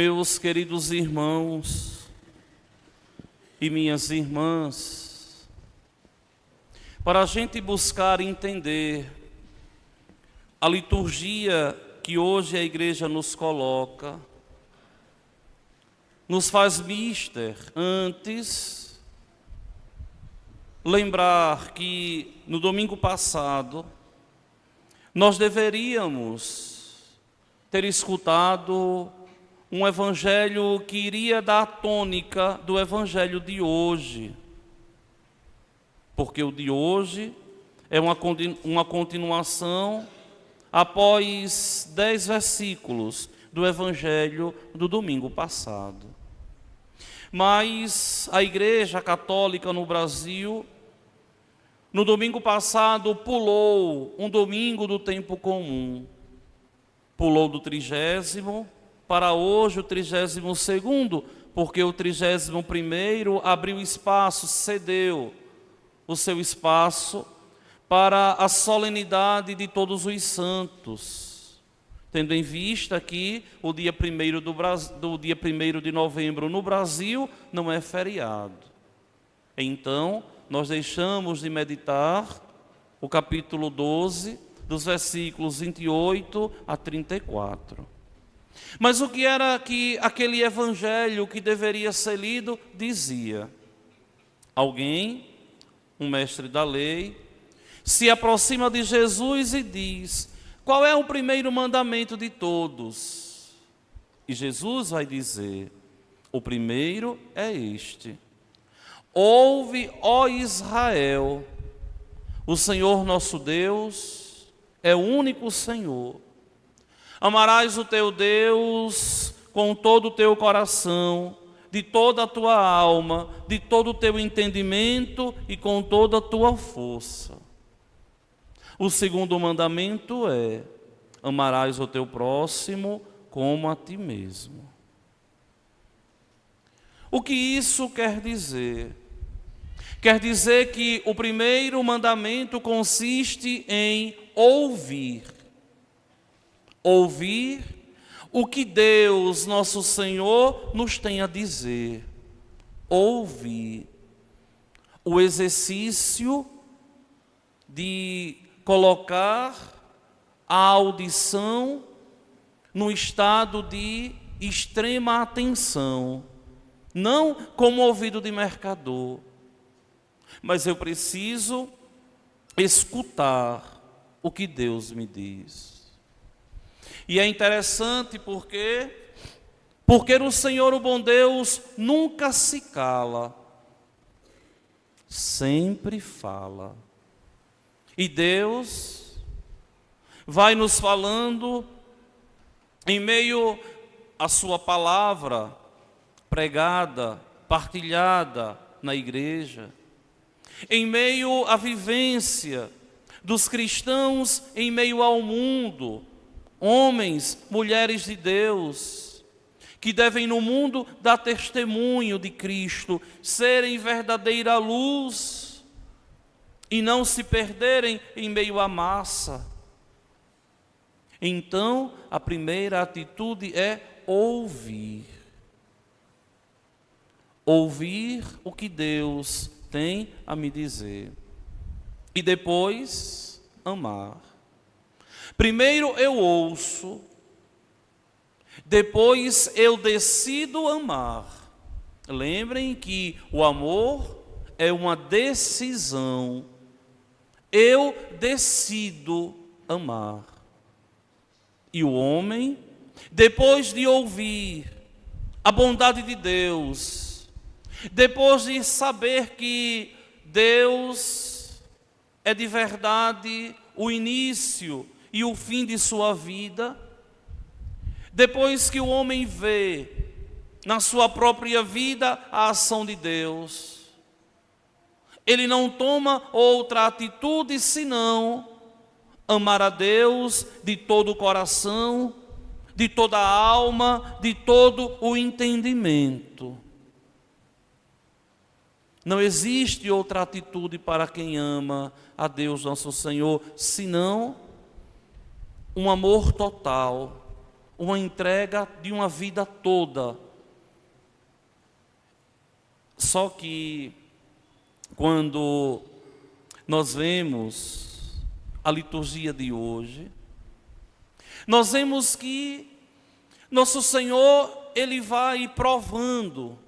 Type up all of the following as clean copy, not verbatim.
Meus queridos irmãos e minhas irmãs, para a gente buscar entender a liturgia que hoje a igreja nos coloca, nos faz mister antes lembrar que no domingo passado nós deveríamos ter escutado um evangelho que iria dar a tônica do evangelho de hoje, porque o de hoje é uma continuação após 10 versículos do evangelho do domingo passado. Mas a Igreja Católica no Brasil, no domingo passado, pulou um domingo do tempo comum, pulou do 30º para hoje o 32º, porque o 31º abriu espaço, cedeu o seu espaço para a solenidade de todos os santos, tendo em vista que o dia 1º de novembro no Brasil não é feriado. Então, nós deixamos de meditar o capítulo 12, dos versículos 28 a 34. Mas o que era que aquele evangelho que deveria ser lido dizia? Alguém, um mestre da lei, se aproxima de Jesus e diz: qual é o primeiro mandamento de todos? E Jesus vai dizer: o primeiro é este: ouve, ó Israel, o Senhor nosso Deus é o único Senhor. Amarás o teu Deus com todo o teu coração, de toda a tua alma, de todo o teu entendimento e com toda a tua força. O segundo mandamento é: amarás o teu próximo como a ti mesmo. O que isso quer dizer? Quer dizer que o primeiro mandamento consiste em ouvir. Ouvir o que Deus, nosso Senhor, nos tem a dizer. Ouvir. O exercício de colocar a audição no estado de extrema atenção. Não como ouvido de mercador, mas eu preciso escutar o que Deus me diz. E é interessante porque o Senhor, o bom Deus, nunca se cala, sempre fala. E Deus vai nos falando em meio à sua palavra pregada, partilhada na igreja, em meio à vivência dos cristãos em meio ao mundo, homens, mulheres de Deus, que devem no mundo dar testemunho de Cristo, serem verdadeira luz e não se perderem em meio à massa. Então, a primeira atitude é ouvir. Ouvir o que Deus tem a me dizer. E depois, amar. Primeiro eu ouço, depois eu decido amar. Lembrem que o amor é uma decisão. Eu decido amar. E o homem, depois de ouvir a bondade de Deus, depois de saber que Deus é de verdade o início e o fim de sua vida, depois que o homem vê na sua própria vida a ação de Deus, ele não toma outra atitude senão amar a Deus de todo o coração, de toda a alma, de todo o entendimento. Não existe outra atitude para quem ama a Deus nosso Senhor, senão um amor total, uma entrega de uma vida toda. Só que quando nós vemos a liturgia de hoje, nós vemos que nosso Senhor, Ele vai provando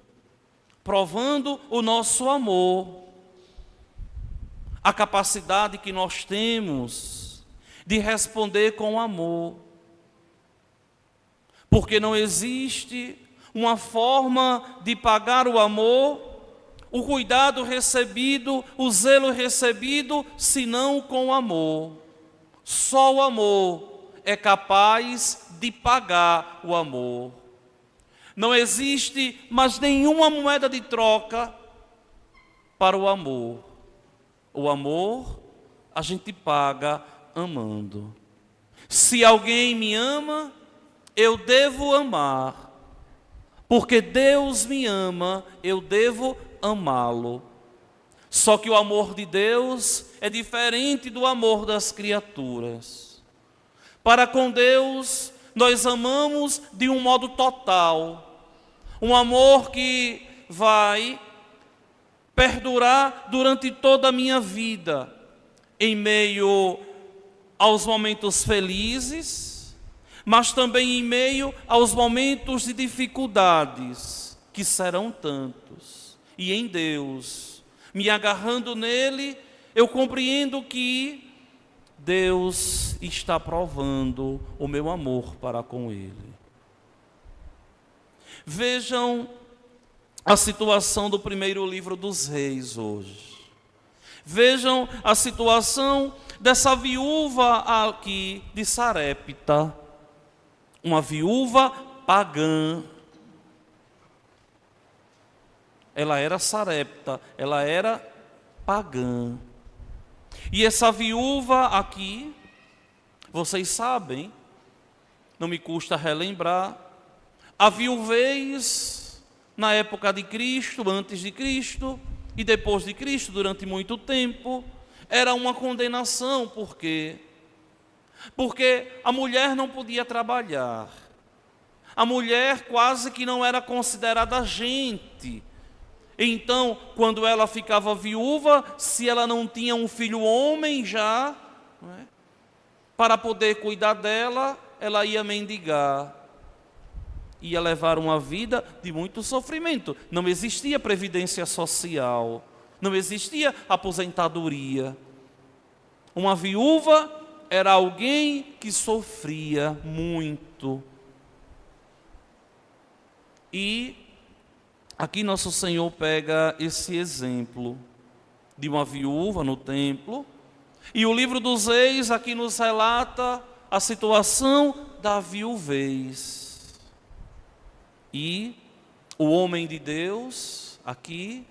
o nosso amor, a capacidade que nós temos de responder com amor. Porque não existe uma forma de pagar o amor, o cuidado recebido, o zelo recebido, senão com amor. Só o amor é capaz de pagar o amor. Não existe mais nenhuma moeda de troca para o amor. O amor a gente paga amando. Se alguém me ama, eu devo amar. Porque Deus me ama, eu devo amá-lo. Só que o amor de Deus é diferente do amor das criaturas. Para com Deus, nós amamos de um modo total. Um amor que vai perdurar durante toda a minha vida, em meio aos momentos felizes, mas também em meio aos momentos de dificuldades, que serão tantos. E em Deus, me agarrando nele, eu compreendo que Deus está provando o meu amor para com Ele. Vejam a situação do primeiro livro dos Reis hoje. Vejam a situação dessa viúva aqui de Sarepta, uma viúva pagã. Ela era Sarepta, ela era pagã. E essa viúva aqui, vocês sabem, não me custa relembrar, a viuvez na época de Cristo, antes de Cristo e depois de Cristo, durante muito tempo, era uma condenação. Por quê? Porque a mulher não podia trabalhar. A mulher quase que não era considerada gente. Então, quando ela ficava viúva, se ela não tinha um filho homem já, para poder cuidar dela, ela ia mendigar. Ia levar uma vida de muito sofrimento. Não existia previdência social, não existia aposentadoria. Uma viúva era alguém que sofria muito. E aqui nosso Senhor pega esse exemplo de uma viúva no templo, e o livro dos Reis aqui nos relata a situação da viuvez. E o homem de Deus aqui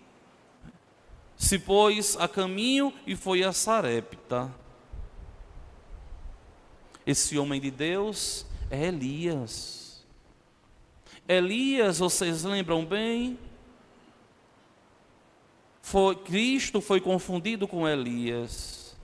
se pôs a caminho e foi a Sarepta. Esse homem de Deus é Elias. Elias, vocês lembram bem? Cristo foi confundido com Elias.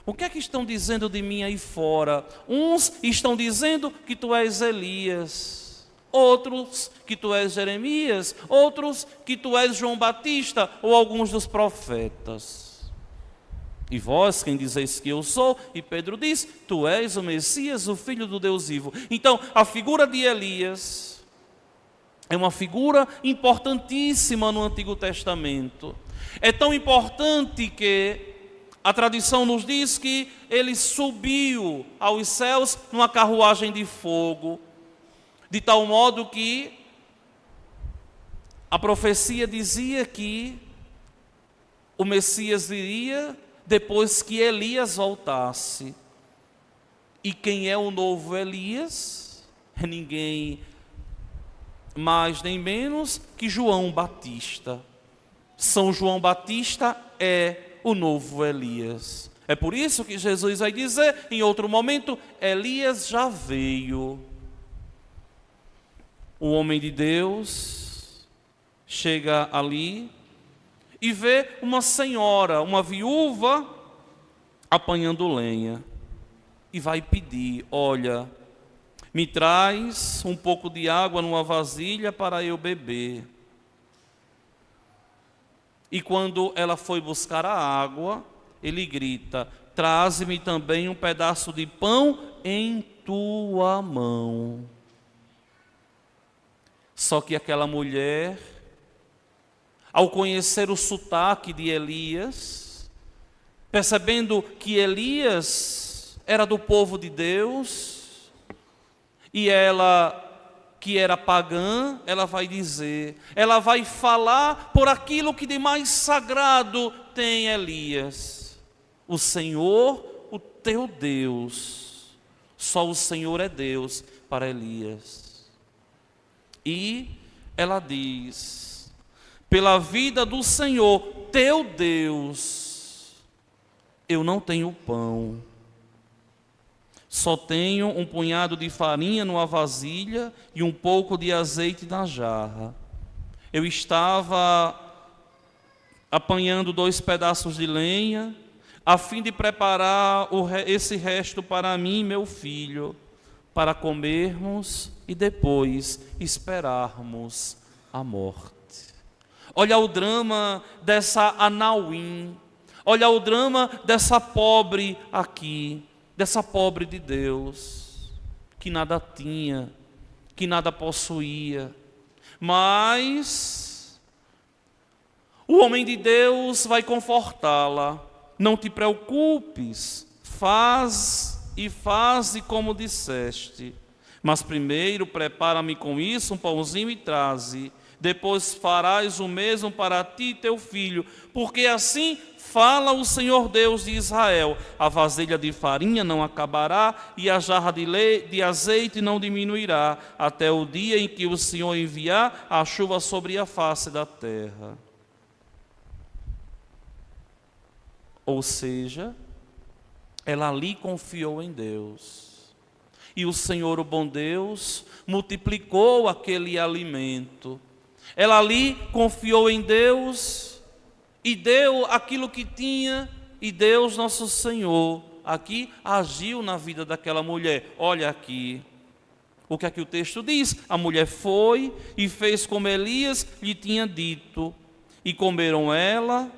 O que é que estão dizendo de mim aí fora? Uns estão dizendo que tu és Elias. Outros que tu és Jeremias, outros que tu és João Batista ou alguns dos profetas. E vós, quem dizeis que eu sou? E Pedro diz, tu és o Messias, o Filho do Deus vivo. Então, a figura de Elias é uma figura importantíssima no Antigo Testamento. É tão importante que a tradição nos diz que ele subiu aos céus numa carruagem de fogo, de tal modo que a profecia dizia que o Messias viria depois que Elias voltasse. E quem é o novo Elias? É ninguém mais nem menos que João Batista. São João Batista é o novo Elias. É por isso que Jesus vai dizer em outro momento, Elias já veio. O homem de Deus chega ali e vê uma senhora, uma viúva, apanhando lenha. E vai pedir, olha, Me traz um pouco de água numa vasilha para eu beber. E quando ela foi buscar a água, ele grita: traze-me também um pedaço de pão em tua mão. Só que aquela mulher, ao conhecer o sotaque de Elias, percebendo que Elias era do povo de Deus, e ela, que era pagã, ela vai dizer, ela vai falar por aquilo que de mais sagrado tem Elias: o Senhor, o teu Deus. Só o Senhor é Deus para Elias. E ela diz: pela vida do Senhor, teu Deus, eu não tenho pão. Só tenho um punhado de farinha numa vasilha e um pouco de azeite na jarra. Eu estava apanhando 2 pedaços de lenha, a fim de preparar esse resto para mim e meu filho, para comermos e depois esperarmos a morte. Olha o drama dessa Anauim, olha o drama dessa pobre aqui, dessa pobre de Deus, que nada tinha, que nada possuía, mas o homem de Deus vai confortá-la. Não te preocupes, faze como disseste, mas primeiro prepara-me com isso um pãozinho e traze, depois farás o mesmo para ti e teu filho, porque assim fala o Senhor Deus de Israel: a vasilha de farinha não acabará e a jarra de azeite não diminuirá, até o dia em que o Senhor enviar a chuva sobre a face da terra. Ou seja, ela ali confiou em Deus. E o Senhor, o bom Deus, multiplicou aquele alimento. Ela ali confiou em Deus e deu aquilo que tinha, e Deus, nosso Senhor, aqui agiu na vida daquela mulher. Olha aqui, o que aqui o texto diz: a mulher foi e fez como Elias lhe tinha dito, e comeram ela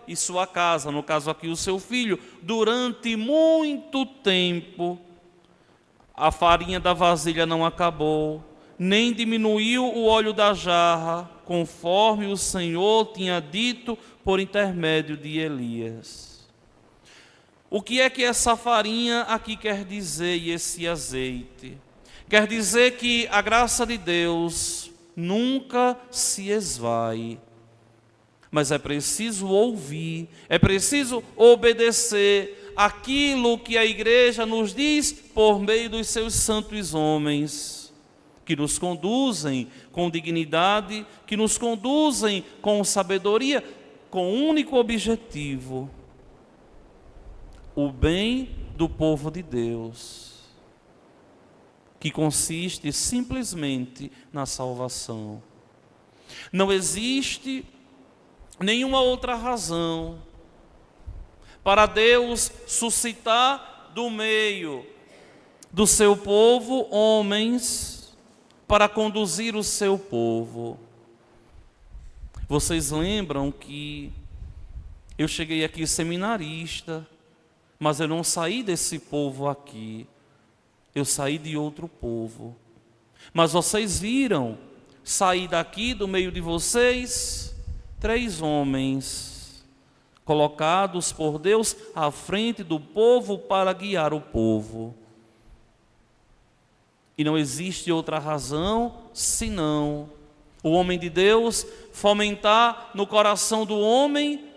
e sua casa, no caso aqui o seu filho, durante muito tempo. A farinha da vasilha não acabou, nem diminuiu o óleo da jarra, conforme o Senhor tinha dito por intermédio de Elias. O que é que essa farinha aqui quer dizer, e esse azeite? Quer dizer que a graça de Deus nunca se esvai, mas é preciso ouvir, é preciso obedecer aquilo que a igreja nos diz por meio dos seus santos homens, que nos conduzem com dignidade, que nos conduzem com sabedoria, com um único objetivo: o bem do povo de Deus, que consiste simplesmente na salvação. Não existe nenhuma outra razão para Deus suscitar do meio do seu povo homens para conduzir o seu povo. Vocês lembram que eu cheguei aqui seminarista, mas eu não saí desse povo aqui, eu saí de outro povo. Mas vocês viram sair daqui do meio de vocês 3 homens colocados por Deus à frente do povo para guiar o povo. E não existe outra razão senão o homem de Deus fomentar no coração do homem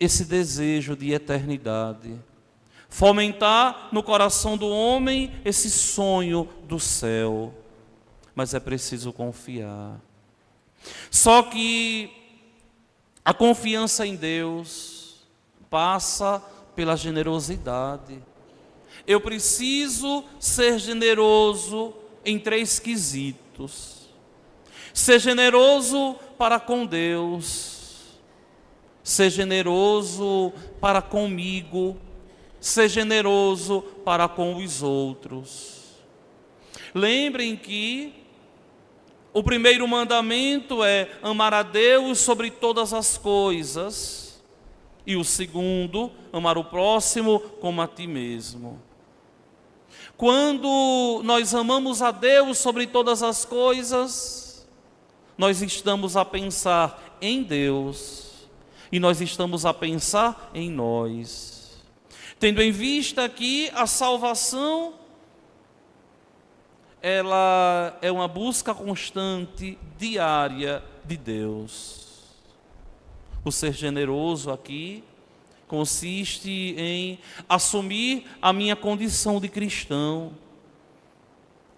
esse desejo de eternidade, fomentar no coração do homem esse sonho do céu. Mas é preciso confiar. Só que a confiança em Deus passa pela generosidade. Eu preciso ser generoso em 3 quesitos. Ser generoso para com Deus, ser generoso para comigo ser generoso para com os outros. Lembrem que o primeiro mandamento é amar a Deus sobre todas as coisas. E o segundo, amar o próximo como a ti mesmo. Quando nós amamos a Deus sobre todas as coisas, nós estamos a pensar em Deus e nós estamos a pensar em nós. Tendo em vista que a salvação, ela é uma busca constante, diária de Deus. O ser generoso aqui consiste em assumir a minha condição de cristão,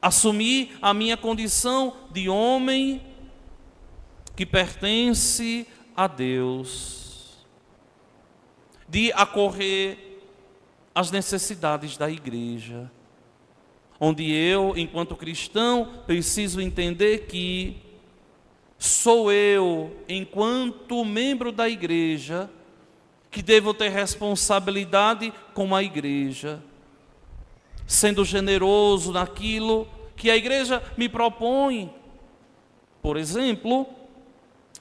assumir a minha condição de homem que pertence a Deus, de acorrer às necessidades da igreja, onde eu, enquanto cristão, preciso entender que sou eu, enquanto membro da igreja, que devo ter responsabilidade com a igreja, sendo generoso naquilo que a igreja me propõe. Por exemplo,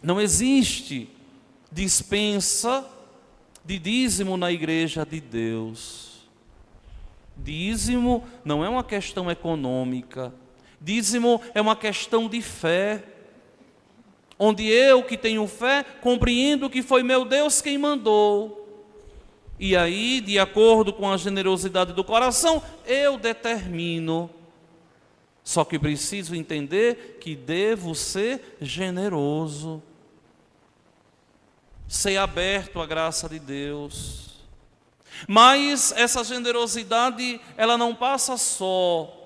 não existe dispensa de dízimo na igreja de Deus. Dízimo não é uma questão econômica. Dízimo é uma questão de fé. Onde eu, que tenho fé, compreendo que foi meu Deus quem mandou. E aí, de acordo com a generosidade do coração, eu determino. Só que preciso entender que devo ser generoso. Ser aberto à graça de Deus. Mas essa generosidade, ela não passa só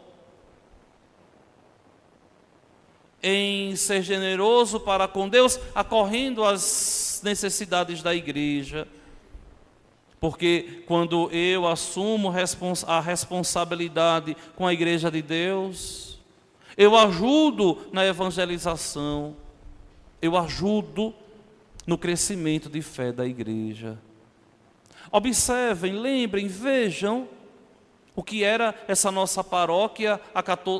em ser generoso para com Deus, acorrendo às necessidades da igreja. Porque quando eu assumo a responsabilidade com a igreja de Deus, eu ajudo na evangelização, eu ajudo no crescimento de fé da igreja. Observem, lembrem, vejam o que era essa nossa paróquia,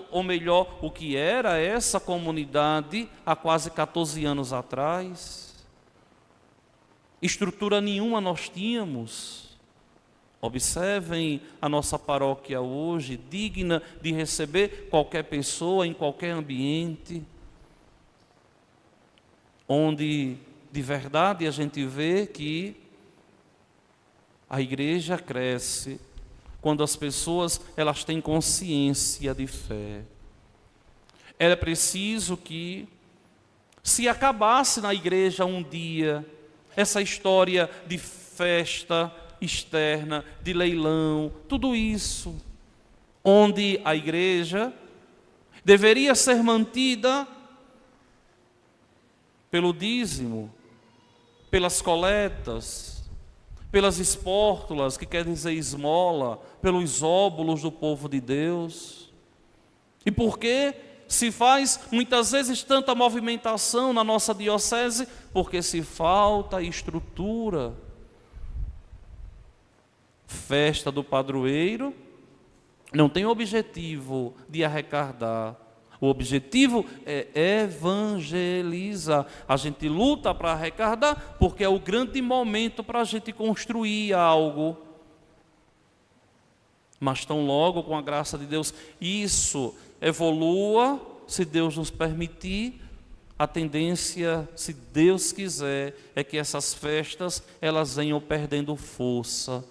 ou melhor, o que era essa comunidade há quase 14 anos atrás. Estrutura nenhuma nós tínhamos. Observem a nossa paróquia hoje, digna de receber qualquer pessoa em qualquer ambiente, onde de verdade a gente vê que a igreja cresce quando as pessoas elas têm consciência de fé. Era preciso que se acabasse na igreja um dia essa história de festa externa, de leilão, tudo isso, onde a igreja deveria ser mantida pelo dízimo, pelas coletas, pelas espórtulas, que quer dizer esmola, pelos óbolos do povo de Deus. E por que se faz muitas vezes tanta movimentação na nossa diocese? Porque se falta estrutura. Festa do padroeiro não tem objetivo de arrecadar. O objetivo é evangelizar. A gente luta para arrecadar porque é o grande momento para a gente construir algo. Mas tão logo, com a graça de Deus, isso evolua, se Deus nos permitir, a tendência, se Deus quiser, é que essas festas elas venham perdendo força.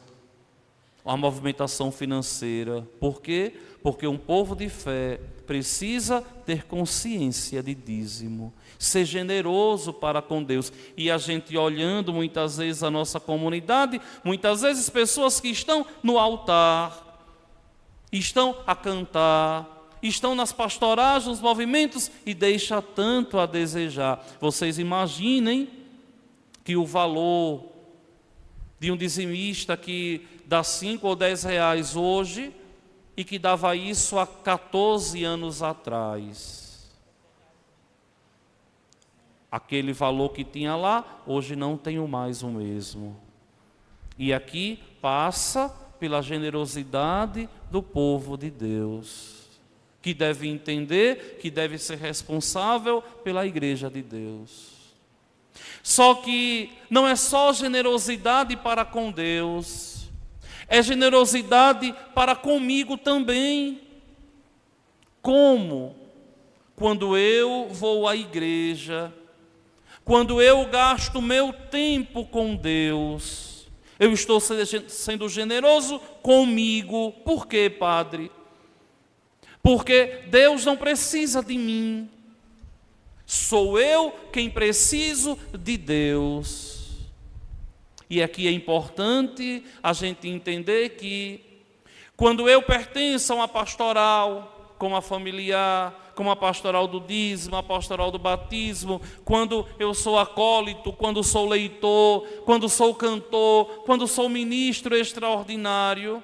A movimentação financeira. Por quê? Porque um povo de fé precisa ter consciência de dízimo, ser generoso para com Deus. E a gente olhando muitas vezes a nossa comunidade, muitas vezes pessoas que estão no altar, estão a cantar, estão nas pastorais, nos movimentos e deixa tanto a desejar. Vocês imaginem que o valor de um dizimista que dá 5 ou 10 reais hoje e que dava isso há 14 anos atrás. Aquele valor que tinha lá, hoje não tenho mais o mesmo. E aqui passa pela generosidade do povo de Deus, que deve entender que deve ser responsável pela igreja de Deus. Só que não é só generosidade para com Deus, é generosidade para comigo também. Como? Quando eu vou à igreja, quando eu gasto meu tempo com Deus, eu estou sendo generoso comigo. Por quê, Padre? Porque Deus não precisa de mim. Sou eu quem preciso de Deus. E aqui é importante a gente entender que quando eu pertenço a uma pastoral, como a familiar, como a pastoral do dízimo, a pastoral do batismo, quando eu sou acólito, quando sou leitor, quando sou cantor, quando sou ministro extraordinário,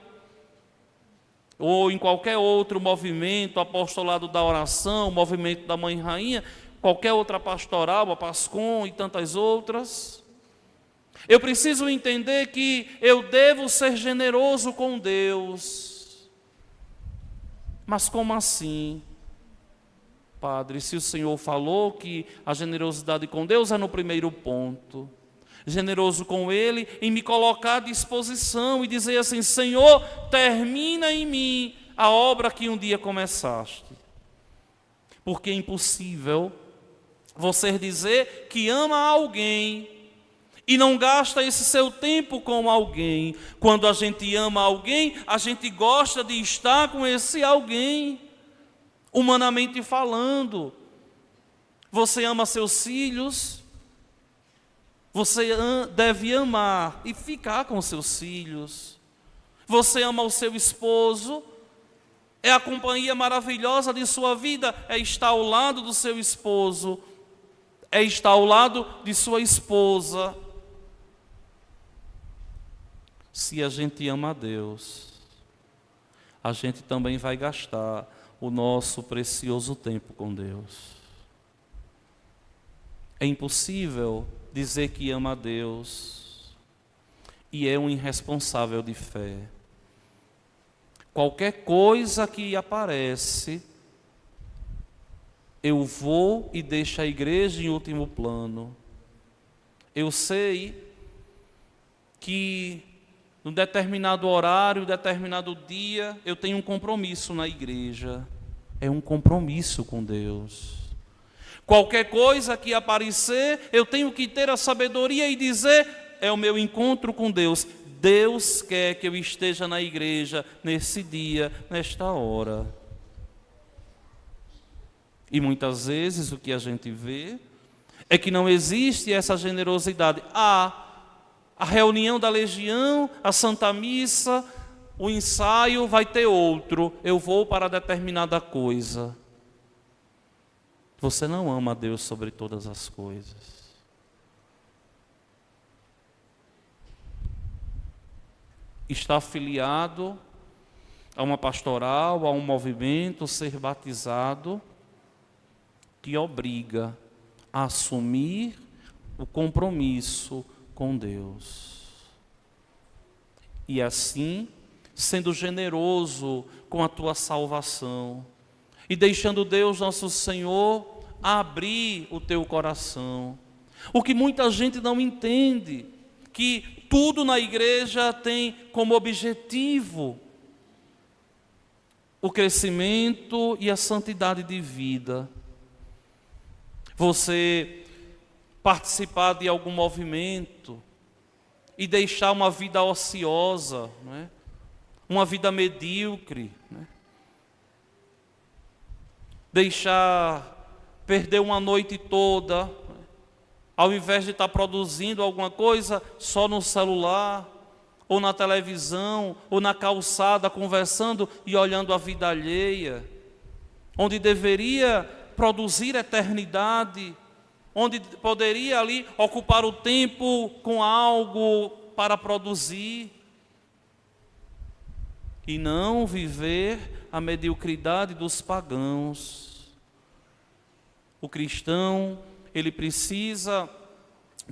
ou em qualquer outro movimento, apostolado da oração, movimento da Mãe Rainha, qualquer outra pastoral, a Pascom e tantas outras, eu preciso entender que eu devo ser generoso com Deus. Mas como assim, Padre? Se o Senhor falou que a generosidade com Deus é no primeiro ponto, generoso com Ele em me colocar à disposição e dizer assim: Senhor, termina em mim a obra que um dia começaste. Porque é impossível você dizer que ama alguém e não gasta esse seu tempo com alguém. Quando a gente ama alguém, a gente gosta de estar com esse alguém, humanamente falando. Você ama seus filhos, você deve amar e ficar com seus filhos. Você ama o seu esposo, é a companhia maravilhosa de sua vida, é estar ao lado do seu esposo, é estar ao lado de sua esposa. Se a gente ama a Deus, a gente também vai gastar o nosso precioso tempo com Deus. É impossível dizer que ama a Deus e é um irresponsável de fé. Qualquer coisa que aparece, eu vou e deixo a igreja em último plano. Eu sei que num determinado horário, determinado dia, eu tenho um compromisso na igreja. É um compromisso com Deus. Qualquer coisa que aparecer, eu tenho que ter a sabedoria e dizer: é o meu encontro com Deus. Deus quer que eu esteja na igreja nesse dia, nesta hora. E muitas vezes o que a gente vê é que não existe essa generosidade. A reunião da legião, a Santa Missa, o ensaio vai ter outro. Eu vou para determinada coisa. Você não ama a Deus sobre todas as coisas. Está afiliado a uma pastoral, a um movimento, ser batizado, que obriga a assumir o compromisso com Deus. E assim, sendo generoso com a tua salvação e deixando Deus nosso Senhor abrir o teu coração. O que muita gente não entende, que tudo na igreja tem como objetivo o crescimento e a santidade de vida. Você participar de algum movimento e deixar uma vida ociosa, não é? Uma vida medíocre, não é? Perder uma noite toda, não é? Ao invés de estar produzindo alguma coisa só no celular, ou na televisão, ou na calçada, conversando e olhando a vida alheia, onde deveria produzir eternidade, onde poderia ali ocupar o tempo com algo para produzir, e não viver a mediocridade dos pagãos. O cristão, ele precisa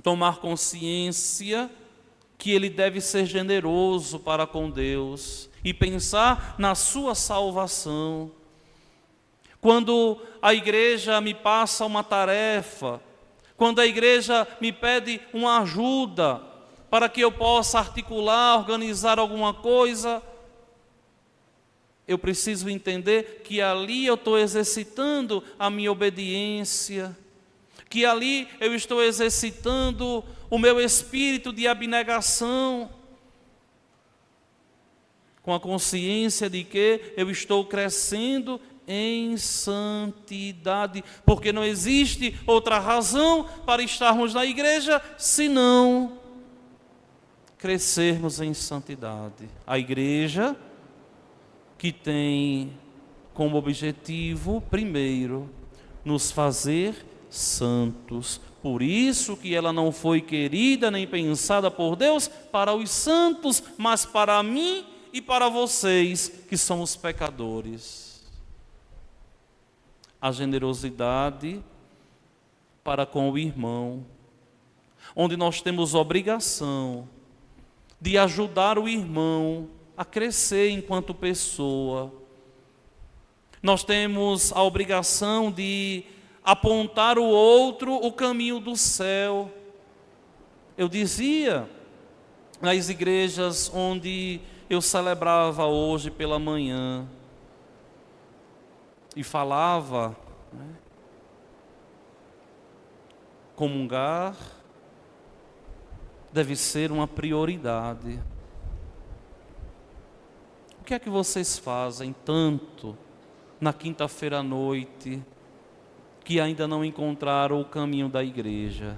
tomar consciência que ele deve ser generoso para com Deus e pensar na sua salvação. Quando a igreja me passa uma tarefa, quando a igreja me pede uma ajuda para que eu possa articular, organizar alguma coisa, eu preciso entender que ali eu estou exercitando a minha obediência, que ali eu estou exercitando o meu espírito de abnegação, com a consciência de que eu estou crescendo em santidade, porque não existe outra razão para estarmos na igreja senão crescermos em santidade. A igreja que tem como objetivo, primeiro, nos fazer santos. Por isso que ela não foi querida nem pensada por Deus para os santos, mas para mim e para vocês que somos pecadores. A generosidade para com o irmão, onde nós temos obrigação de ajudar o irmão a crescer enquanto pessoa. Nós temos a obrigação de apontar o outro o caminho do céu. Eu dizia nas igrejas onde eu celebrava hoje pela manhã e falava, comungar deve ser uma prioridade. O que é que vocês fazem tanto na quinta-feira à noite que ainda não encontraram o caminho da igreja?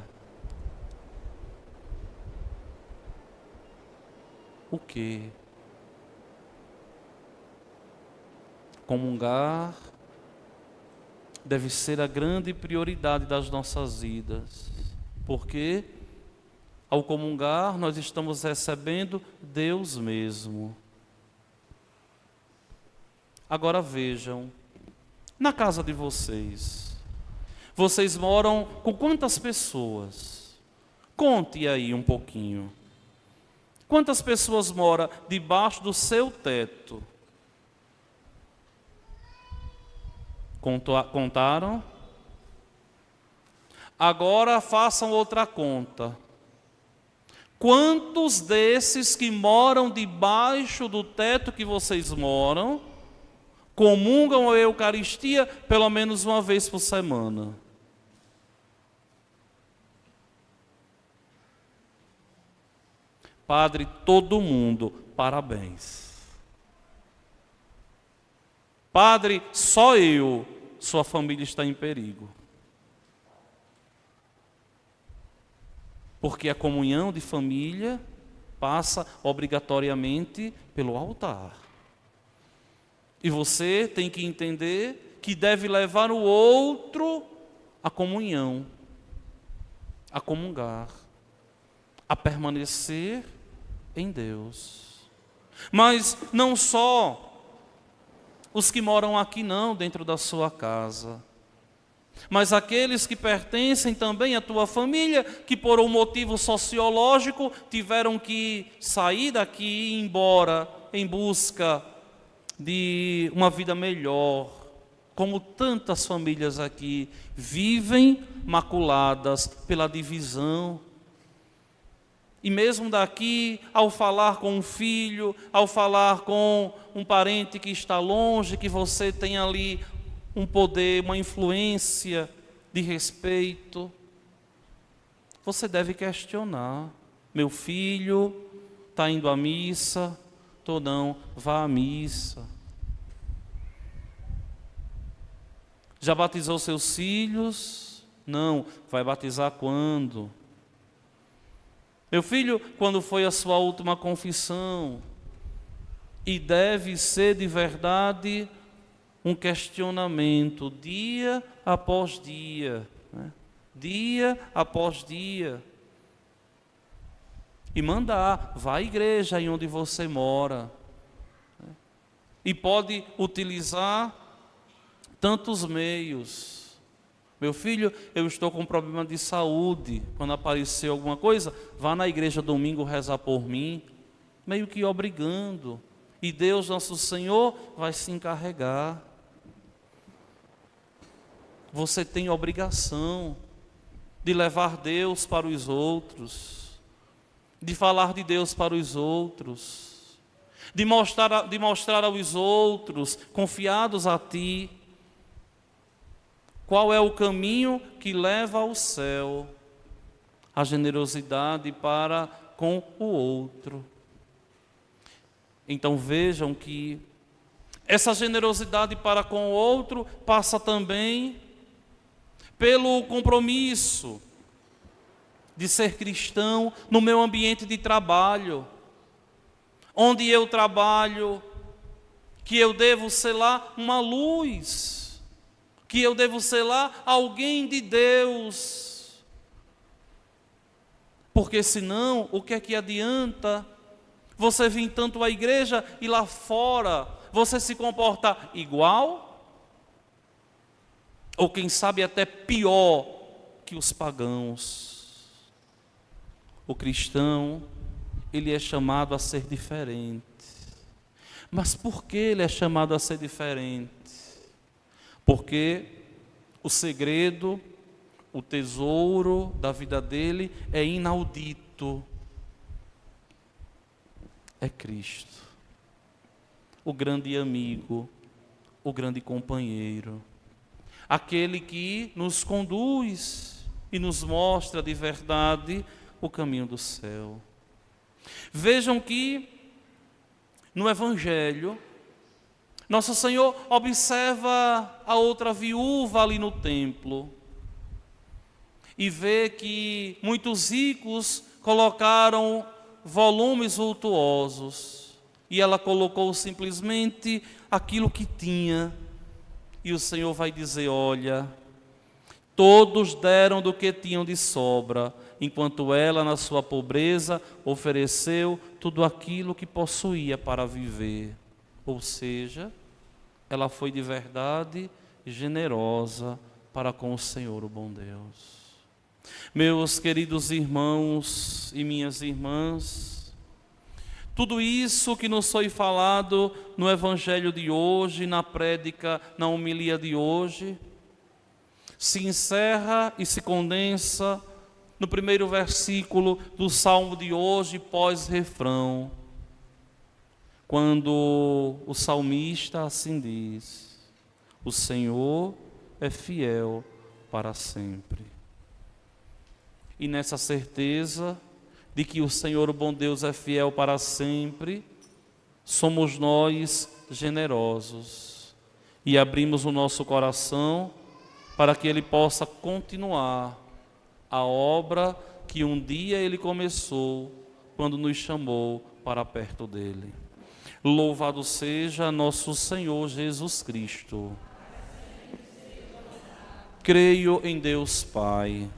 O quê? Comungar deve ser a grande prioridade das nossas vidas, porque ao comungar nós estamos recebendo Deus mesmo. Agora vejam, na casa de vocês moram com quantas pessoas? Conte aí um pouquinho. Quantas pessoas moram debaixo do seu teto? Contaram? Agora façam outra conta. Quantos desses que moram debaixo do teto que vocês moram comungam a Eucaristia pelo menos uma vez por semana? Padre, todo mundo, parabéns. Padre, só eu, sua família está em perigo. Porque a comunhão de família passa obrigatoriamente pelo altar. E você tem que entender que deve levar o outro à comunhão, a comungar, a permanecer em Deus. Mas não só os que moram aqui não, dentro da sua casa, mas aqueles que pertencem também à tua família, que por um motivo sociológico tiveram que sair daqui e ir embora em busca de uma vida melhor, como tantas famílias aqui vivem maculadas pela divisão. E mesmo daqui, ao falar com um filho, ao falar com um parente que está longe, que você tem ali um poder, uma influência de respeito, você deve questionar. Meu filho está indo à missa? Ou não, vá à missa. Já batizou seus filhos? Não, vai batizar quando? Meu filho, quando foi a sua última confissão? E deve ser de verdade um questionamento, dia após dia, dia após dia. E mandar, vá à igreja aí onde você mora. E pode utilizar tantos meios. Meu filho, eu estou com um problema de saúde. Quando aparecer alguma coisa, vá na igreja domingo rezar por mim. Meio que obrigando. E Deus, nosso Senhor, vai se encarregar. Você tem obrigação de levar Deus para os outros, de falar de Deus para os outros, de mostrar aos outros, confiados a ti, qual é o caminho que leva ao céu, a generosidade para com o outro. Então vejam que essa generosidade para com o outro passa também pelo compromisso de ser cristão no meu ambiente de trabalho, onde eu trabalho, que eu devo ser lá uma luz, que eu devo ser lá alguém de Deus, porque senão o que é que adianta você vir tanto à igreja e lá fora você se comporta igual? Ou quem sabe até pior que os pagãos. O cristão, ele é chamado a ser diferente. Mas por que ele é chamado a ser diferente? Porque o segredo, o tesouro da vida dele é inaudito. É Cristo, o grande amigo, o grande companheiro, aquele que nos conduz e nos mostra de verdade o caminho do céu. Vejam que no Evangelho, Nosso Senhor observa a outra viúva ali no templo e vê que muitos ricos colocaram volumes vultuosos e ela colocou simplesmente aquilo que tinha. E o Senhor vai dizer: olha, todos deram do que tinham de sobra, enquanto ela, na sua pobreza, ofereceu tudo aquilo que possuía para viver. Ou seja, ela foi de verdade generosa para com o Senhor, o bom Deus. Meus queridos irmãos e minhas irmãs, tudo isso que nos foi falado no Evangelho de hoje, na prédica, na homilia de hoje, se encerra e se condensa no primeiro versículo do Salmo de hoje, pós-refrão, quando o salmista assim diz: o Senhor é fiel para sempre. E nessa certeza de que o Senhor, o bom Deus, é fiel para sempre, somos nós generosos e abrimos o nosso coração para que Ele possa continuar a obra que um dia Ele começou quando nos chamou para perto dEle. Louvado seja nosso Senhor Jesus Cristo. Creio em Deus Pai,